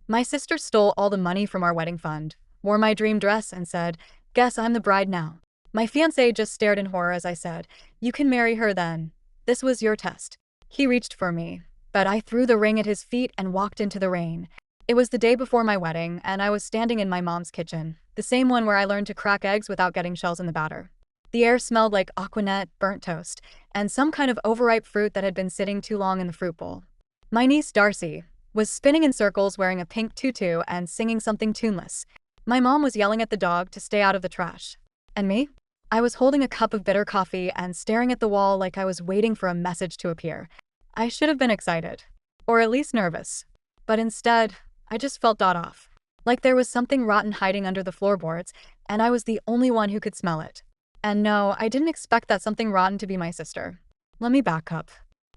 My sister stole all the money from our wedding fund, wore my dream dress, and said, "Guess I'm the bride now." My fiancé just stared in horror as I said, "You can marry her then. This was your test." He reached for me, but I threw the ring at his feet and walked into the rain. It was the day before my wedding, and I was standing in my mom's kitchen, the same one where I learned to crack eggs without getting shells in the batter. The air smelled like Aquanet, burnt toast, and some kind of overripe fruit that had been sitting too long in the fruit bowl. My niece, Darcy, was spinning in circles wearing a pink tutu and singing something tuneless. My mom was yelling at the dog to stay out of the trash. And me? I was holding a cup of bitter coffee and staring at the wall like I was waiting for a message to appear. I should have been excited. Or at least nervous. But instead, I just felt off. Like there was something rotten hiding under the floorboards, and I was the only one who could smell it. And no, I didn't expect that something rotten to be my sister. Let me back up.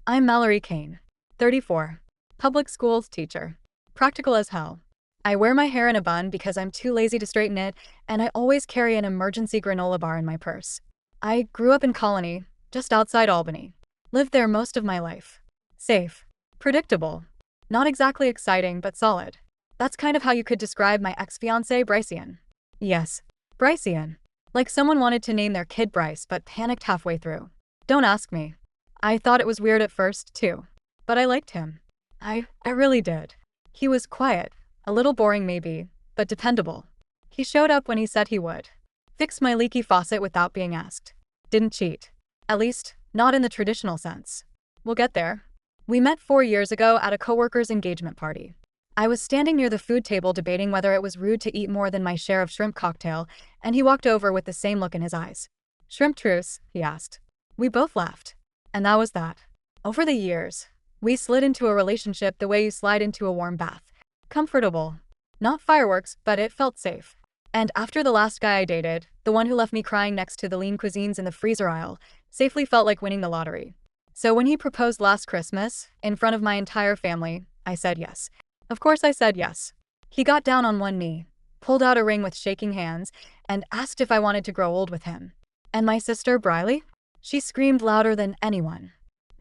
I'm Mallory Kane, 34. Public schools teacher. Practical as hell. I wear my hair in a bun because I'm too lazy to straighten it, and I always carry an emergency granola bar in my purse. I grew up in Colony, just outside Albany. Lived there most of my life. Safe. Predictable. Not exactly exciting, but solid. That's kind of how you could describe my ex-fiancé, Brycian. Yes, Brycian. Like someone wanted to name their kid Bryce but panicked halfway through. Don't ask me. I thought it was weird at first, too. But I liked him. I really did. He was quiet, a little boring maybe, but dependable. He showed up when he said he would. Fixed my leaky faucet without being asked. Didn't cheat. At least, not in the traditional sense. We'll get there. We met 4 years ago at a coworker's engagement party. I was standing near the food table debating whether it was rude to eat more than my share of shrimp cocktail, and he walked over with the same look in his eyes. "Shrimp truce?" he asked. We both laughed. And that was that. Over the years, we slid into a relationship the way you slide into a warm bath. Comfortable. Not fireworks, but it felt safe. And after the last guy I dated, the one who left me crying next to the lean cuisines in the freezer aisle, safely felt like winning the lottery. So when he proposed last Christmas, in front of my entire family, I said yes. Of course I said yes. He got down on one knee, pulled out a ring with shaking hands, and asked if I wanted to grow old with him. And my sister, Briley? She screamed louder than anyone.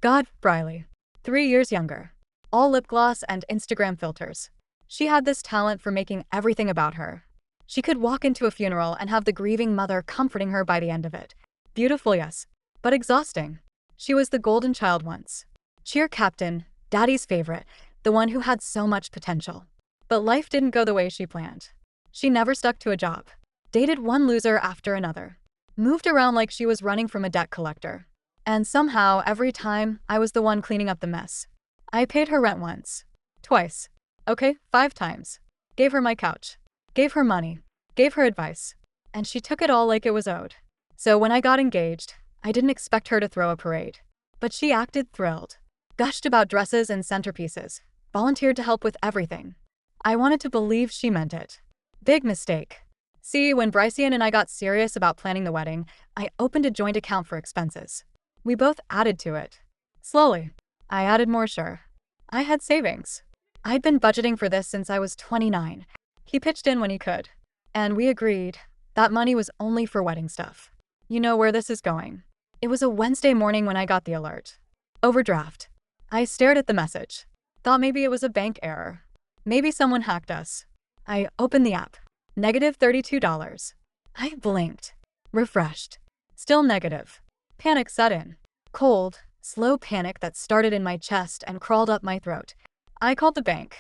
God, Briley. 3 years younger. All lip gloss and Instagram filters. She had this talent for making everything about her. She could walk into a funeral and have the grieving mother comforting her by the end of it. Beautiful, yes, but exhausting. She was the golden child once. Cheer captain, daddy's favorite, the one who had so much potential. But life didn't go the way she planned. She never stuck to a job. Dated one loser after another. Moved around like she was running from a debt collector. And somehow, every time, I was the one cleaning up the mess. I paid her rent once. Twice. Okay, 5 times. Gave her my couch. Gave her money. Gave her advice. And she took it all like it was owed. So when I got engaged, I didn't expect her to throw a parade. But she acted thrilled. Gushed about dresses and centerpieces. Volunteered to help with everything. I wanted to believe she meant it. Big mistake. See, when Brycian and I got serious about planning the wedding, I opened a joint account for expenses. We both added to it. Slowly. I added more, sure. I had savings. I'd been budgeting for this since I was 29. He pitched in when he could. And we agreed. That money was only for wedding stuff. You know where this is going. It was a Wednesday morning when I got the alert. Overdraft. I stared at the message. Thought maybe it was a bank error. Maybe someone hacked us. I opened the app. Negative $32. I blinked. Refreshed. Still negative. Panic set in. Cold, slow panic that started in my chest and crawled up my throat. I called the bank.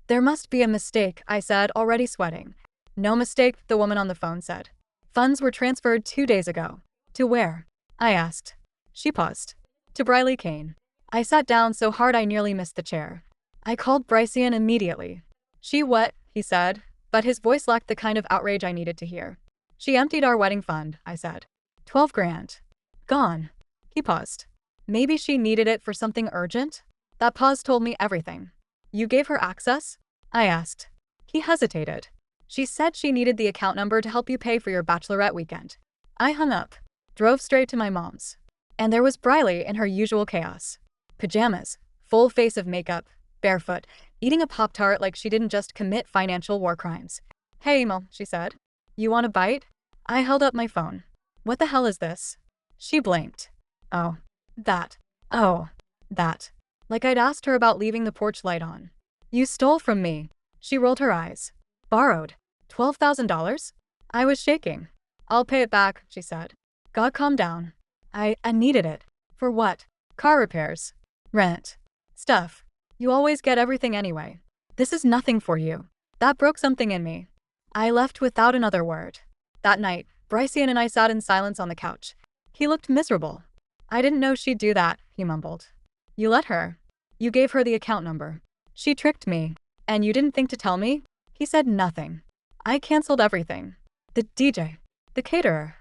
"There must be a mistake," I said, already sweating. "No mistake," the woman on the phone said. "Funds were transferred 2 days ago." "To where?" I asked. She paused. "To Briley Kane." I sat down so hard I nearly missed the chair. I called Brycian immediately. "She what?" he said, but his voice lacked the kind of outrage I needed to hear. "She emptied our wedding fund," I said. 12 grand. Gone. He paused. Maybe she needed it for something urgent? That pause told me everything. "You gave her access?" I asked. He hesitated. "She said she needed the account number to help you pay for your bachelorette weekend." I hung up. Drove straight to my mom's. And there was Briley in her usual chaos. Pajamas, full face of makeup, barefoot, eating a Pop-Tart like she didn't just commit financial war crimes. "Hey, Mo," she said. "You want a bite?" I held up my phone. "What the hell is this?" She blinked. Oh, that. Oh, that. Like I'd asked her about leaving the porch light on. "You stole from me." She rolled her eyes. Borrowed. $12,000? I was shaking. I'll pay it back, she said. God, calm down. I needed it. For what? Car repairs. Rent. Stuff. You always get everything anyway. This is nothing for you. That broke something in me. I left without another word. That night, Brycian and I sat in silence on the couch. He looked miserable. I didn't know she'd do that, he mumbled. You let her. You gave her the account number. She tricked me. And you didn't think to tell me? He said nothing. I canceled everything. The DJ. The caterer.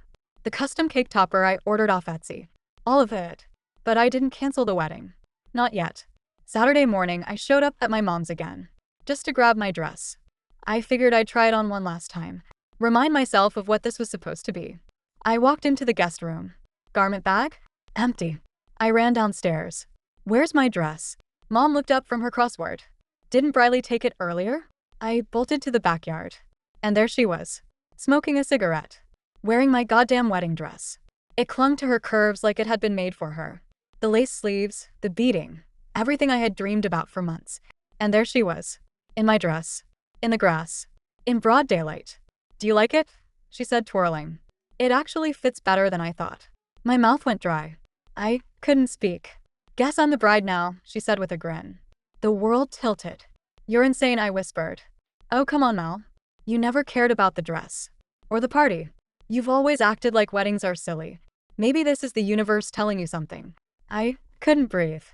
The custom cake topper I ordered off Etsy. All of it. But I didn't cancel the wedding. Not yet. Saturday morning, I showed up at my mom's again. Just to grab my dress. I figured I'd try it on one last time. Remind myself of what this was supposed to be. I walked into the guest room. Garment bag? Empty. I ran downstairs. Where's my dress? Mom looked up from her crossword. Didn't Briley take it earlier? I bolted to the backyard. And there she was. Smoking a cigarette. Wearing my goddamn wedding dress. It clung to her curves like it had been made for her. The lace sleeves, the beading. Everything I had dreamed about for months. And there she was. In my dress. In the grass. In broad daylight. Do you like it? She said, twirling. It actually fits better than I thought. My mouth went dry. I couldn't speak. Guess I'm the bride now, she said with a grin. The world tilted. You're insane, I whispered. Oh, come on, Mal. You never cared about the dress. Or the party. You've always acted like weddings are silly. Maybe this is the universe telling you something. I couldn't breathe.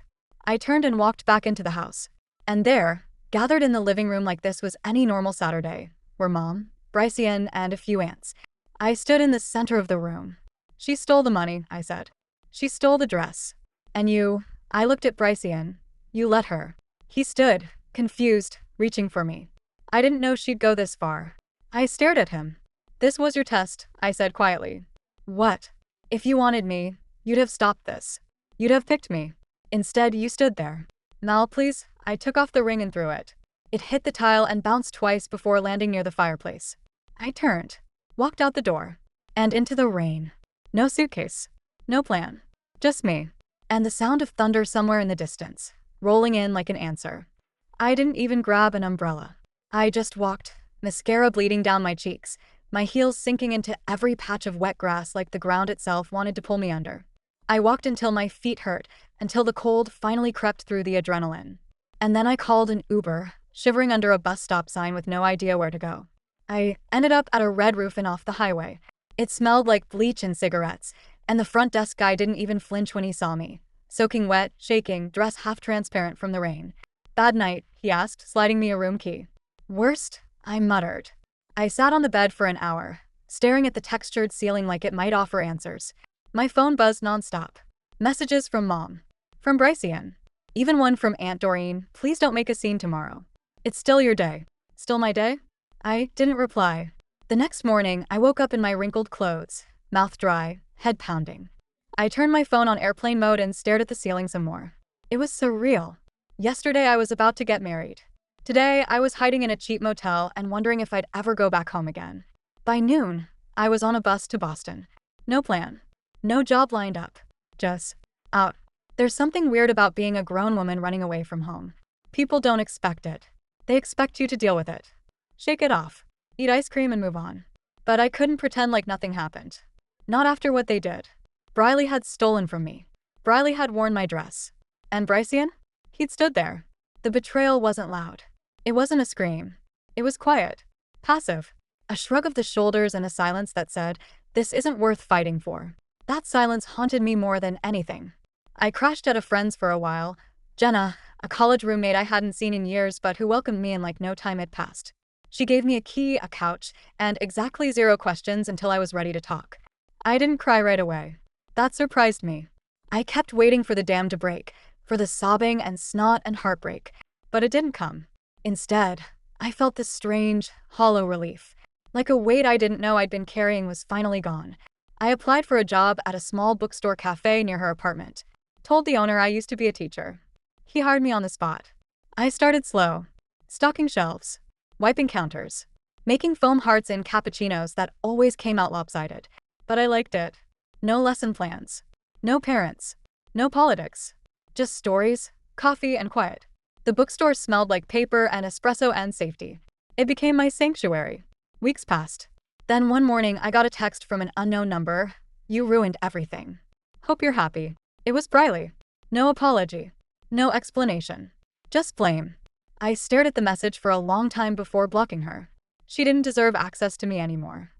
I turned and walked back into the house. And there, gathered in the living room like this was any normal Saturday, were Mom, Brycian, and a few aunts. I stood in the center of the room. She stole the money, I said. She stole the dress. And you, I looked at Brycian. You let her. He stood, confused, reaching for me. I didn't know she'd go this far. I stared at him. This was your test, I said quietly. What? If you wanted me, you'd have stopped this. You'd have picked me. Instead, you stood there. Mal, please. I took off the ring and threw it. It hit the tile and bounced twice before landing near the fireplace. I turned, walked out the door, and into the rain. No suitcase. No plan. Just me. And the sound of thunder somewhere in the distance, rolling in like an answer. I didn't even grab an umbrella. I just walked, mascara bleeding down my cheeks, my heels sinking into every patch of wet grass like the ground itself wanted to pull me under. I walked until my feet hurt, until the cold finally crept through the adrenaline. And then I called an Uber, shivering under a bus stop sign with no idea where to go. I ended up at a red roof and off the highway. It smelled like bleach and cigarettes, and the front desk guy didn't even flinch when he saw me. Soaking wet, shaking, dress half transparent from the rain. Bad night, he asked, sliding me a room key. Worst, I muttered. I sat on the bed for an hour, staring at the textured ceiling like it might offer answers. My phone buzzed nonstop. Messages from Mom. From Brycian. Even one from Aunt Doreen, please don't make a scene tomorrow. It's still your day. Still my day? I didn't reply. The next morning, I woke up in my wrinkled clothes, mouth dry, head pounding. I turned my phone on airplane mode and stared at the ceiling some more. It was surreal. Yesterday I was about to get married. Today I was hiding in a cheap motel and wondering if I'd ever go back home again. By noon, I was on a bus to Boston. No plan. No job lined up. Just out. There's something weird about being a grown woman running away from home. People don't expect it. They expect you to deal with it. Shake it off. Eat ice cream and move on. But I couldn't pretend like nothing happened. Not after what they did. Briley had stolen from me. Briley had worn my dress. And Brycian? He'd stood there. The betrayal wasn't loud. It wasn't a scream. It was quiet. Passive. A shrug of the shoulders and a silence that said, this isn't worth fighting for. That silence haunted me more than anything. I crashed at a friend's for a while. Jenna, a college roommate I hadn't seen in years but who welcomed me in like no time had passed. She gave me a key, a couch, and exactly 0 questions until I was ready to talk. I didn't cry right away. That surprised me. I kept waiting for the dam to break, for the sobbing and snot and heartbreak, but it didn't come. Instead, I felt this strange, hollow relief. Like a weight I didn't know I'd been carrying was finally gone. I applied for a job at a small bookstore cafe near her apartment. Told the owner I used to be a teacher. He hired me on the spot. I started slow. Stocking shelves. Wiping counters. Making foam hearts in cappuccinos that always came out lopsided. But I liked it. No lesson plans. No parents. No politics. Just stories, coffee, and quiet. The bookstore smelled like paper and espresso and safety. It became my sanctuary. Weeks passed. Then one morning, I got a text from an unknown number. "You ruined everything. Hope you're happy." It was Briley. No apology. No explanation. Just blame. I stared at the message for a long time before blocking her. She didn't deserve access to me anymore.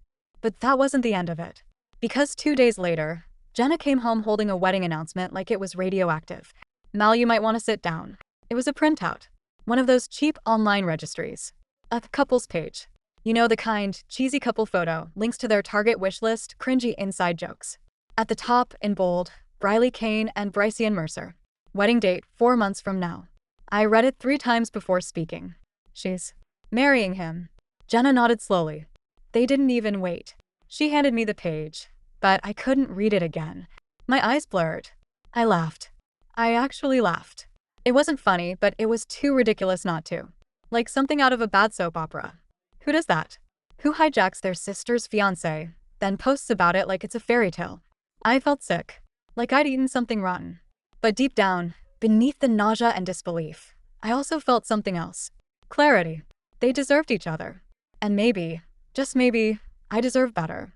But that wasn't the end of it. Because 2 days later, Jenna came home holding a wedding announcement like it was radioactive. "Mal, you might want to sit down." It was a printout. One of those cheap online registries. A couple's page. You know, the kind, cheesy couple photo, links to their Target wish list, cringy inside jokes. At the top, in bold, Briley Kane and Brycean Mercer. Wedding date, 4 months from now. I read it 3 times before speaking. She's marrying him. Jenna nodded slowly. They didn't even wait. She handed me the page, but I couldn't read it again. My eyes blurred. I laughed. I actually laughed. It wasn't funny, but it was too ridiculous not to. Like something out of a bad soap opera. Who does that? Who hijacks their sister's fiancé, then posts about it like it's a fairy tale? I felt sick. Like I'd eaten something rotten. But deep down, beneath the nausea and disbelief, I also felt something else. Clarity. They deserved each other. And maybe, just maybe, I deserve better.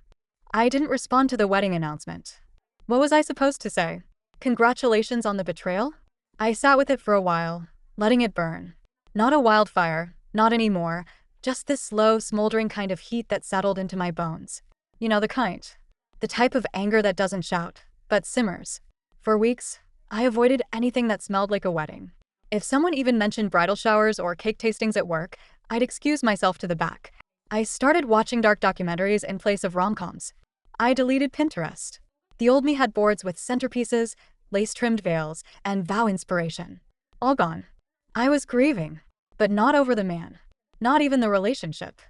I didn't respond to the wedding announcement. What was I supposed to say? Congratulations on the betrayal? I sat with it for a while, letting it burn. Not a wildfire, not anymore, just this slow, smoldering kind of heat that settled into my bones. You know, the kind. The type of anger that doesn't shout, but simmers. For weeks, I avoided anything that smelled like a wedding. If someone even mentioned bridal showers or cake tastings at work, I'd excuse myself to the back. I started watching dark documentaries in place of rom-coms. I deleted Pinterest. The old me had boards with centerpieces, lace-trimmed veils, and vow inspiration. All gone. I was grieving, but not over the man. Not even the relationship.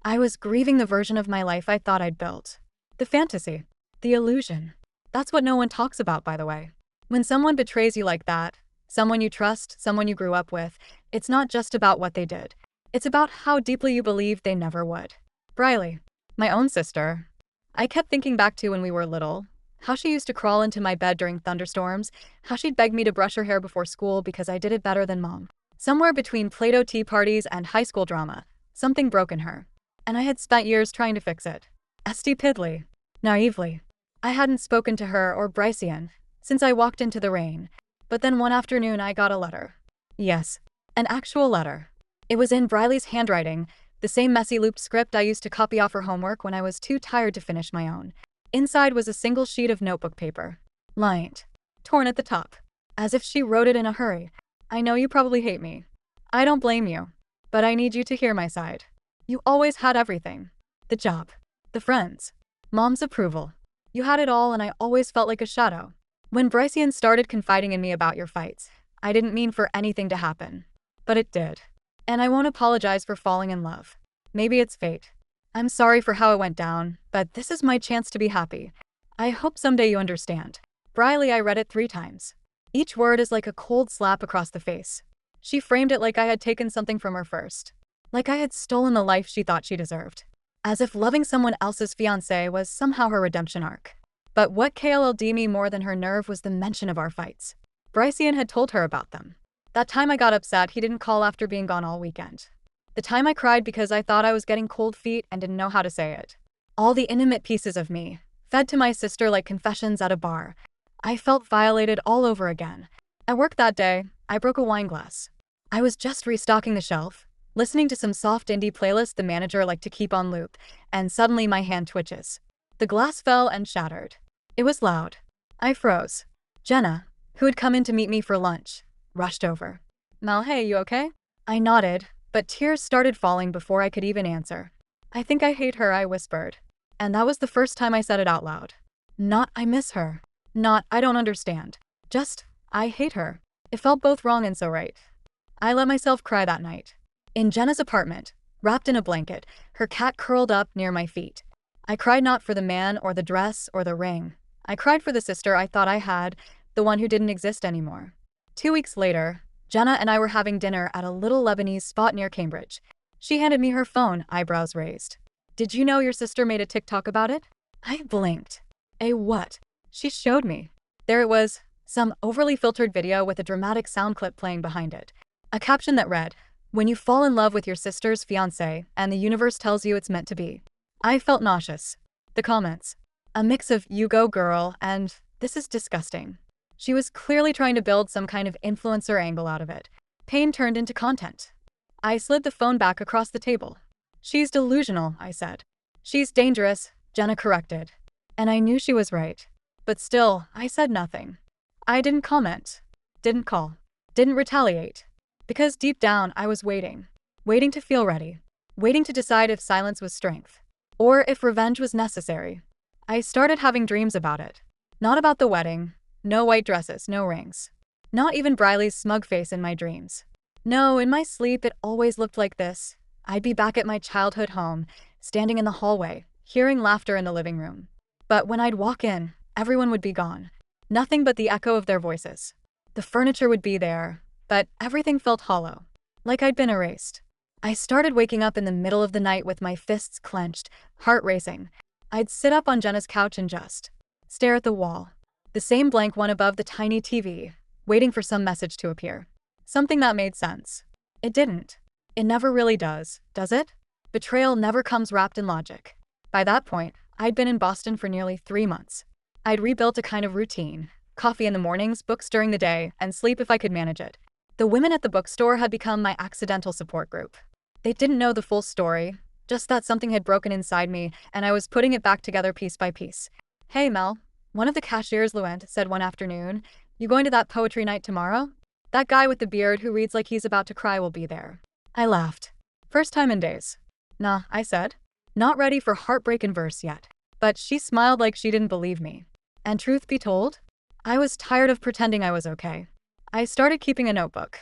I was grieving the version of my life I thought I'd built. The fantasy. The illusion. That's what no one talks about, by the way. When someone betrays you like that, someone you trust, someone you grew up with, it's not just about what they did. It's about how deeply you believed they never would. Briley, my own sister. I kept thinking back to when we were little, how she used to crawl into my bed during thunderstorms, how she'd beg me to brush her hair before school because I did it better than mom. Somewhere between Play-Doh tea parties and high school drama, something broke in her. And I had spent years trying to fix it. Stupidly. Naively. I hadn't spoken to her or Brycean since I walked into the rain. But then one afternoon I got a letter. Yes, an actual letter. It was in Briley's handwriting, the same messy looped script I used to copy off her homework when I was too tired to finish my own. Inside was a single sheet of notebook paper. Lined. Torn at the top. As if she wrote it in a hurry. "I know you probably hate me. I don't blame you. But I need you to hear my side. You always had everything. The job. The friends. Mom's approval. You had it all and I always felt like a shadow. When Brycean started confiding in me about your fights, I didn't mean for anything to happen. But it did. And I won't apologize for falling in love. Maybe it's fate. I'm sorry for how it went down, but this is my chance to be happy. I hope someday you understand." Briley, I read it 3 times. Each word is like a cold slap across the face. She framed it like I had taken something from her first. Like I had stolen the life she thought she deserved. As if loving someone else's fiancé was somehow her redemption arc. But what KLL'd me more than her nerve was the mention of our fights. Brycean had told her about them. That time I got upset he didn't call after being gone all weekend. The time I cried because I thought I was getting cold feet and didn't know how to say it. All the intimate pieces of me, fed to my sister like confessions at a bar. I felt violated all over again. At work that day, I broke a wine glass. I was just restocking the shelf, listening to some soft indie playlist the manager liked to keep on loop, and suddenly my hand twitches. The glass fell and shattered. It was loud. I froze. Jenna, who had come in to meet me for lunch, rushed over. "Mal, hey, you okay?" I nodded, but tears started falling before I could even answer. "I think I hate her," I whispered. And that was the first time I said it out loud. Not I miss her. Not I don't understand. Just I hate her. It felt both wrong and so right. I let myself cry that night. In Jenna's apartment, wrapped in a blanket, her cat curled up near my feet. I cried not for the man or the dress or the ring. I cried for the sister I thought I had, the one who didn't exist anymore. 2 weeks later, Jenna and I were having dinner at a little Lebanese spot near Cambridge. She handed me her phone, eyebrows raised. "Did you know your sister made a TikTok about it?" I blinked. "A what?" She showed me. There it was, some overly filtered video with a dramatic sound clip playing behind it. A caption that read, "When you fall in love with your sister's fiancé and the universe tells you it's meant to be." I felt nauseous. The comments. A mix of "you go girl" and "this is disgusting." She was clearly trying to build some kind of influencer angle out of it. Pain turned into content. I slid the phone back across the table. "She's delusional," I said. "She's dangerous," Jenna corrected. And I knew she was right. But still, I said nothing. I didn't comment. Didn't call. Didn't retaliate. Because deep down, I was waiting. Waiting to feel ready. Waiting to decide if silence was strength. Or if revenge was necessary. I started having dreams about it. Not about the wedding. No white dresses, no rings. Not even Briley's smug face in my dreams. No, in my sleep it always looked like this. I'd be back at my childhood home, standing in the hallway, hearing laughter in the living room. But when I'd walk in, everyone would be gone. Nothing but the echo of their voices. The furniture would be there, but everything felt hollow. Like I'd been erased. I started waking up in the middle of the night with my fists clenched, heart racing. I'd sit up on Jenna's couch and just stare at the wall. The same blank one above the tiny TV, waiting for some message to appear. Something that made sense. It didn't. It never really does it? Betrayal never comes wrapped in logic. By that point, I'd been in Boston for nearly 3 months. I'd rebuilt a kind of routine. Coffee in the mornings, books during the day, and sleep if I could manage it. The women at the bookstore had become my accidental support group. They didn't know the full story, just that something had broken inside me, and I was putting it back together piece by piece. "Hey, Mel," one of the cashiers, Luent, said one afternoon, "you going to that poetry night tomorrow? That guy with the beard who reads like he's about to cry will be there." I laughed. First time in days. "Nah," I said. "Not ready for heartbreak in verse yet." But she smiled like she didn't believe me. And truth be told, I was tired of pretending I was okay. I started keeping a notebook.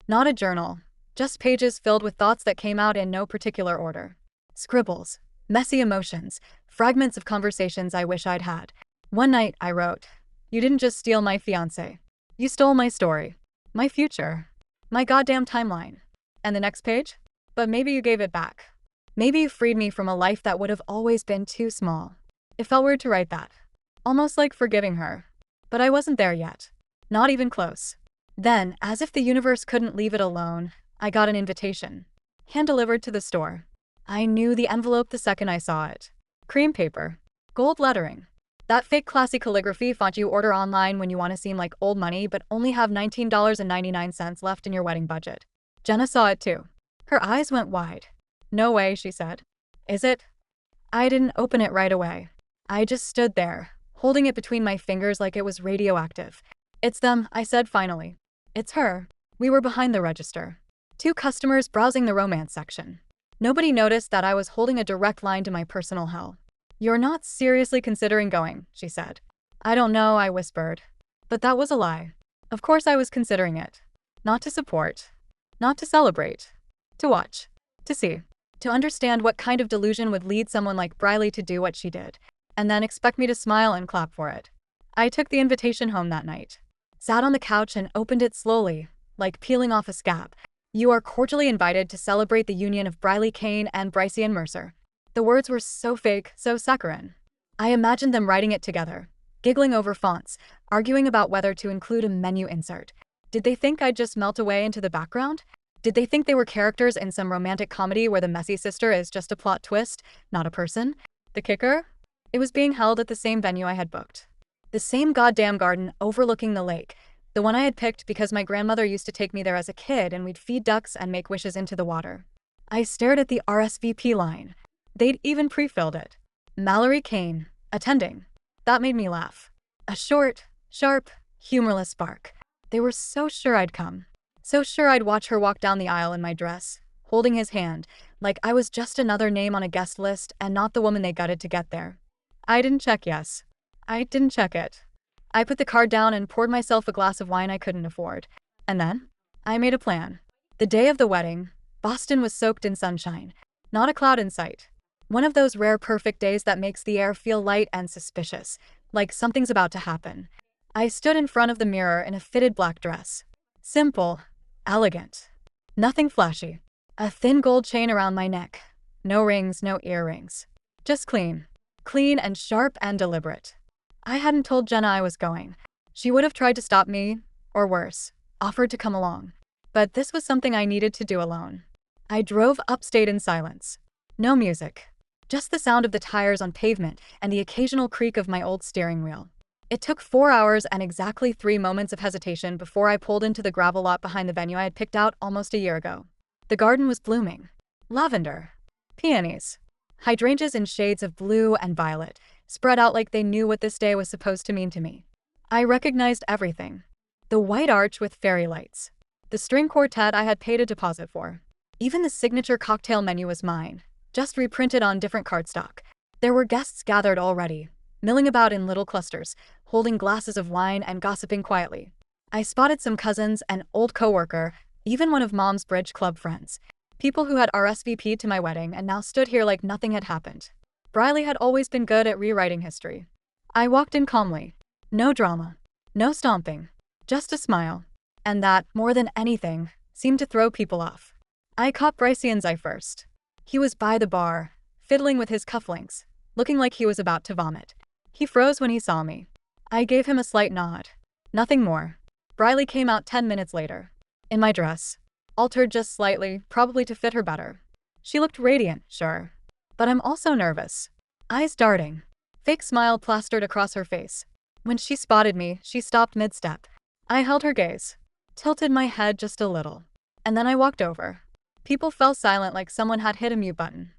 Not a journal, just pages filled with thoughts that came out in no particular order. Scribbles, messy emotions, fragments of conversations I wish I'd had. One night, I wrote, "You didn't just steal my fiancé. You stole my story, my future, my goddamn timeline." And the next page? "But maybe you gave it back. Maybe you freed me from a life that would have always been too small." It felt weird to write that. Almost like forgiving her. But I wasn't there yet. Not even close. Then, as if the universe couldn't leave it alone, I got an invitation. Hand-delivered to the store. I knew the envelope the second I saw it. Cream paper. Gold lettering. That fake classy calligraphy font you order online when you want to seem like old money but only have $19.99 left in your wedding budget. Jenna saw it too. Her eyes went wide. "No way," she said. "Is it?" I didn't open it right away. I just stood there, holding it between my fingers like it was radioactive. "It's them," I said finally. "It's her." We were behind the register. 2 customers browsing the romance section. Nobody noticed that I was holding a direct line to my personal hell. "You're not seriously considering going," she said. "I don't know," I whispered. But that was a lie. Of course I was considering it. Not to support. Not to celebrate. To watch. To see. To understand what kind of delusion would lead someone like Briley to do what she did, and then expect me to smile and clap for it. I took the invitation home that night. Sat on the couch and opened it slowly, like peeling off a scab. "You are cordially invited to celebrate the union of Briley Kane and Brycean Mercer." The words were so fake, so saccharine. I imagined them writing it together, giggling over fonts, arguing about whether to include a menu insert. Did they think I'd just melt away into the background? Did they think they were characters in some romantic comedy where the messy sister is just a plot twist, not a person? The kicker? It was being held at the same venue I had booked. The same goddamn garden overlooking the lake. The one I had picked because my grandmother used to take me there as a kid and we'd feed ducks and make wishes into the water. I stared at the RSVP line. They'd even pre-filled it. Mallory Kane, attending. That made me laugh. A short, sharp, humorless spark. They were so sure I'd come. So sure I'd watch her walk down the aisle in my dress, holding his hand, like I was just another name on a guest list and not the woman they gutted to get there. I didn't check yes. I didn't check it. I put the card down and poured myself a glass of wine I couldn't afford. And then, I made a plan. The day of the wedding, Boston was soaked in sunshine. Not a cloud in sight. One of those rare perfect days that makes the air feel light and suspicious, like something's about to happen. I stood in front of the mirror in a fitted black dress. Simple. Elegant. Nothing flashy. A thin gold chain around my neck. No rings, no earrings. Just clean. Clean and sharp and deliberate. I hadn't told Jenna I was going. She would have tried to stop me, or worse, offered to come along. but this was something I needed to do alone. I drove upstate in silence. No music. Just the sound of the tires on pavement and the occasional creak of my old steering wheel. It took 4 hours and exactly 3 moments of hesitation before I pulled into the gravel lot behind the venue I had picked out almost a year ago. The garden was blooming. Lavender. Peonies. Hydrangeas in shades of blue and violet, spread out like they knew what this day was supposed to mean to me. I recognized everything. The white arch with fairy lights. The string quartet I had paid a deposit for. Even the signature cocktail menu was mine, just reprinted on different cardstock. There were guests gathered already, milling about in little clusters, holding glasses of wine and gossiping quietly. I spotted some cousins, an old coworker, even one of Mom's bridge club friends. People who had RSVP'd to my wedding and now stood here like nothing had happened. Briley had always been good at rewriting history. I walked in calmly. No drama. No stomping. Just a smile. And that, more than anything, seemed to throw people off. I caught Brycian's eye first. He was by the bar, fiddling with his cufflinks, looking like he was about to vomit. He froze when he saw me. I gave him a slight nod. Nothing more. Briley came out 10 minutes later. In my dress. Altered just slightly, probably to fit her better. She looked radiant, sure. But I'm also nervous. Eyes darting. Fake smile plastered across her face. When she spotted me, she stopped mid-step. I held her gaze. Tilted my head just a little. And then I walked over. People fell silent like someone had hit a mute button.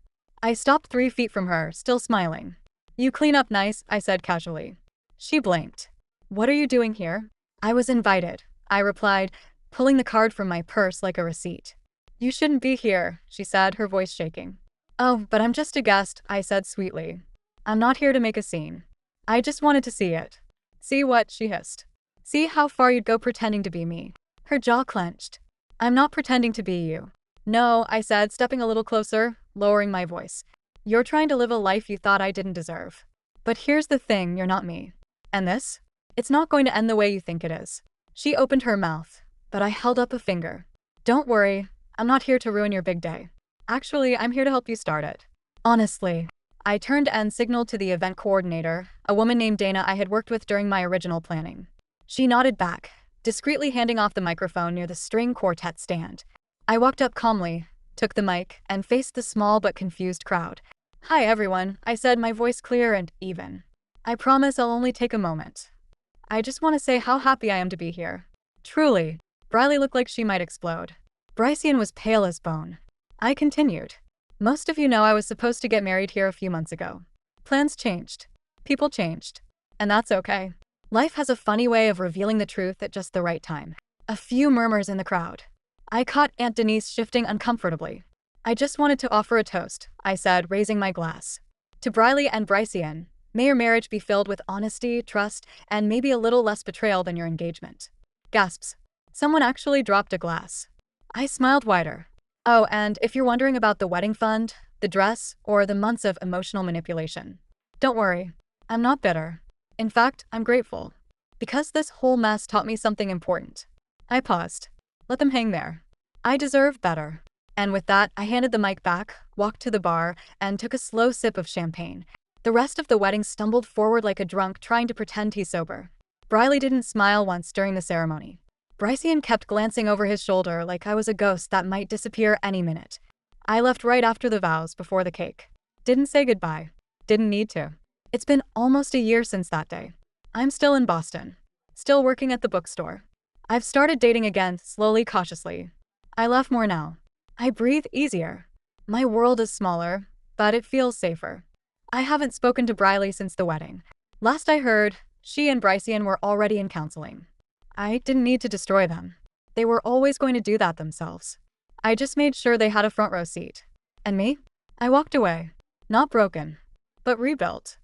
I stopped 3 feet from her, still smiling. You clean up nice, I said casually. She blinked. What are you doing here? I was invited, I replied, pulling the card from my purse like a receipt. You shouldn't be here, she said, her voice shaking. Oh, but I'm just a guest, I said sweetly. I'm not here to make a scene. I just wanted to see it. See what? She hissed. See how far you'd go pretending to be me. Her jaw clenched. I'm not pretending to be you. No, I said, stepping a little closer, lowering my voice. You're trying to live a life you thought I didn't deserve. But here's the thing, you're not me. And this? It's not going to end the way you think it is. She opened her mouth, but I held up a finger. Don't worry, I'm not here to ruin your big day. Actually, I'm here to help you start it. Honestly. I turned and signaled to the event coordinator, a woman named Dana I had worked with during my original planning. She nodded back, discreetly handing off the microphone near the string quartet stand. I walked up calmly, took the mic, and faced the small but confused crowd. Hi everyone, I said, my voice clear and even. I promise I'll only take a moment. I just want to say how happy I am to be here. Truly. Briley looked like she might explode. Brycian was pale as bone. I continued. Most of you know I was supposed to get married here a few months ago. Plans changed. People changed. And that's okay. Life has a funny way of revealing the truth at just the right time. A few murmurs in the crowd. I caught Aunt Denise shifting uncomfortably. I just wanted to offer a toast, I said, raising my glass. To Briley and Brycian, may your marriage be filled with honesty, trust, and maybe a little less betrayal than your engagement. Gasps. Someone actually dropped a glass. I smiled wider. Oh, and if you're wondering about the wedding fund, the dress, or the months of emotional manipulation, don't worry. I'm not bitter. In fact, I'm grateful. Because this whole mess taught me something important. I paused. Let them hang there. I deserve better. And with that, I handed the mic back, walked to the bar, and took a slow sip of champagne. The rest of the wedding stumbled forward like a drunk trying to pretend he's sober. Briley didn't smile once during the ceremony. Brycian kept glancing over his shoulder like I was a ghost that might disappear any minute. I left right after the vows, before the cake. Didn't say goodbye. Didn't need to. It's been almost a year since that day. I'm still in Boston. Still working at the bookstore. I've started dating again, slowly, cautiously. I laugh more now. I breathe easier. My world is smaller, but it feels safer. I haven't spoken to Briley since the wedding. Last I heard, she and Brycian were already in counseling. I didn't need to destroy them. They were always going to do that themselves. I just made sure they had a front row seat. And me? I walked away. Not broken, but rebuilt.